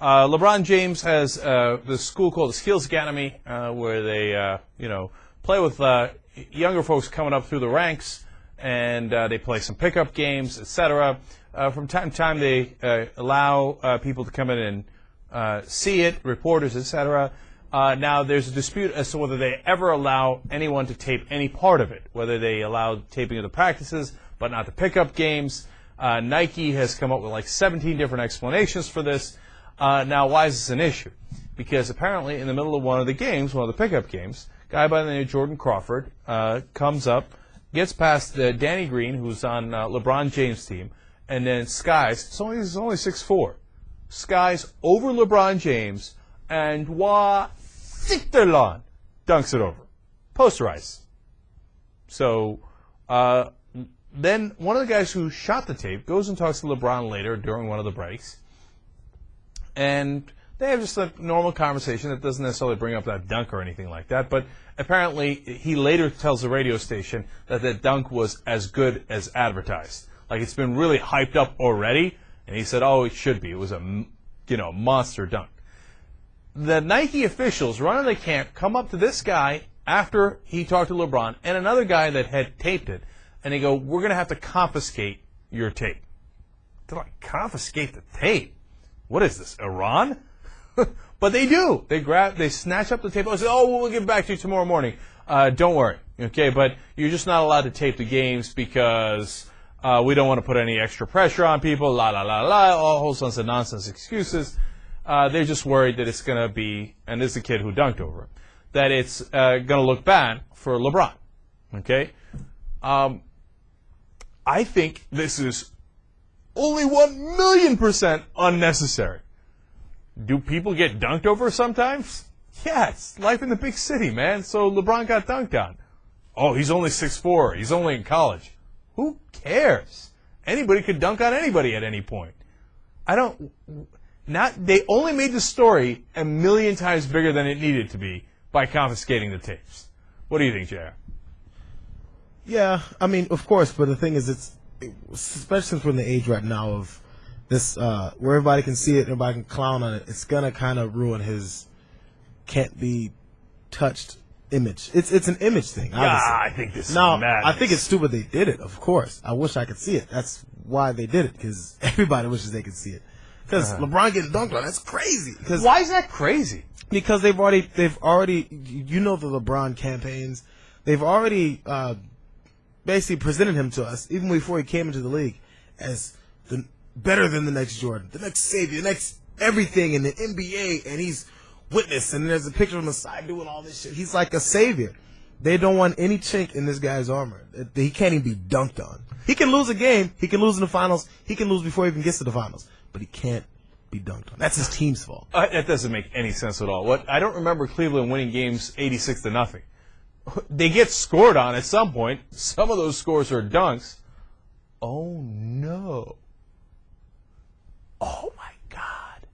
LeBron James has this school called the Skills Academy, where they, play with younger folks coming up through the ranks, and they play some pickup games, etc. From time to time, they allow people to come in and see it, reporters, etc. Now, there's a dispute as to whether they ever allow anyone to tape any part of it, whether they allow taping of the practices, but not the pickup games. Nike has come up with like 17 different explanations for this. Now, why is this an issue? Because apparently in the middle of one of the games, one of the pickup games, a guy by the name of Jordan Crawford comes up, gets past Danny Green, who's on LeBron James' team, and then skies, he's only 6'4", skies over LeBron James, and Sikterlon dunks it over. Posterize. So, then one of the guys who shot the tape goes and talks to LeBron later during one of the breaks, and they have just a normal conversation that doesn't necessarily bring up that dunk or anything like that, but apparently he later tells the radio station that that dunk was as good as advertised. Like, it's been really hyped up already, and he said, oh, it should be. It was a, monster dunk. The Nike officials running the camp come up to this guy after he talked to LeBron and another guy that had taped it, and they go, we're going to have to confiscate your tape. They're like, confiscate the tape? What is this, Iran? But they do. They snatch up the tape and say, oh, we'll give it back to you tomorrow morning. Don't worry, okay? But you're just not allowed to tape the games because we don't want to put any extra pressure on people, la, la, la, la, all whole sorts of nonsense excuses. They're just worried that it's going to be, and this is the kid who dunked over him, that it's going to look bad for LeBron, okay? I think this is only 1,000,000% unnecessary. Do people get dunked over sometimes? Yeah, it's life in the big city, man. So LeBron got dunked on. Oh, he's only 6'4". He's only in college. Who cares? Anybody could dunk on anybody at any point. They only made the story 1,000,000 times bigger than it needed to be by confiscating the tapes. What do you think, JR? Yeah, I mean, of course, but the thing is, especially since we're in the age right now of this, where everybody can see it, everybody can clown on it, it's gonna kind of ruin his can't be touched image. It's an image thing. Obviously. Yeah, I think this is madness. I think it's stupid they did it. Of course, I wish I could see it. That's why they did it, because everybody wishes they could see it. Because LeBron getting dunked on, that's crazy. Why is that crazy? Because they've already, the LeBron campaigns, they've already basically presented him to us, even before he came into the league, as better than the next Jordan, the next savior, the next everything in the NBA, and he's witness, and there's a picture on the side doing all this shit. He's like a savior. They don't want any chink in this guy's armor. He can't even be dunked on. He can lose a game. He can lose in the finals. He can lose before he even gets to the finals. But he can't be dunked on. That's his team's fault. That doesn't make any sense at all. I don't remember Cleveland winning games 86-0. They get scored on at some point. Some of those scores are dunks. Oh, no. Oh, my God.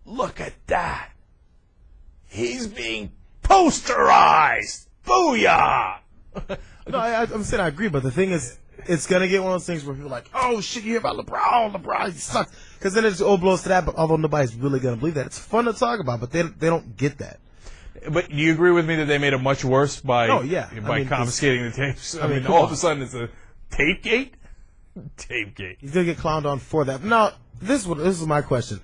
Look at that. He's being posterized. Booyah. No, I'm saying I agree, but the thing is, it's going to get one of those things where people are like, oh, shit, you hear about LeBron? LeBron, he sucks. Because then it just all blows to that, but although nobody's really going to believe that. It's fun to talk about, but they don't get that. But do you agree with me that they made it much worse by confiscating the tapes? I mean, all of a sudden it's a tape gate? Tape gate. He's going to get clowned on for that. Now, this is my question.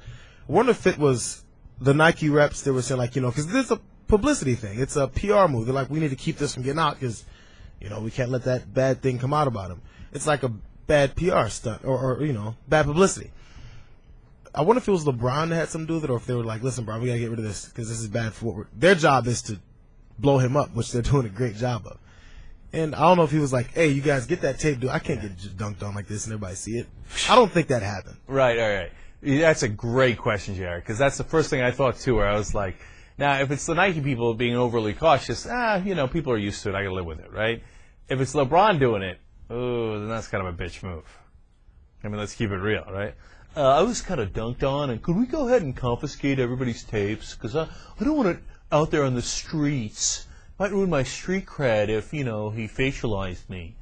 I wonder if it was the Nike reps that were saying, like, because this is a publicity thing. It's a PR move. They're like, we need to keep this from getting out because, we can't let that bad thing come out about him. It's like a bad PR stunt or bad publicity. I wonder if it was LeBron that had something to do with it, or if they were like, listen, bro, we got to get rid of this because this is bad for their job is to blow him up, which they're doing a great job of. And I don't know if he was like, hey, you guys get that tape, dude. I can't get dunked on like this and everybody see it. I don't think that happened. Right, all right. That's a great question, Jared, because that's the first thing I thought, too, where I was like, now, if it's the Nike people being overly cautious, people are used to it. I can live with it, right? If it's LeBron doing it, then that's kind of a bitch move. I mean, let's keep it real, right? I was kind of dunked on, and could we go ahead and confiscate everybody's tapes? Because I don't want it out there on the streets. Might ruin my street cred if, he facialized me.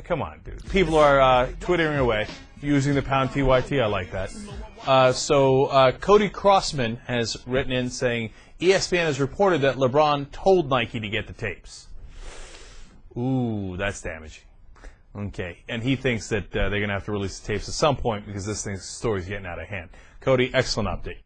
Come on, dude. People are twittering away using the pound TYT. I like that. So Cody Crossman has written in saying ESPN has reported that LeBron told Nike to get the tapes. Ooh, that's damaging. Okay, and he thinks that they're going to have to release the tapes at some point because this story's getting out of hand. Cody, excellent update.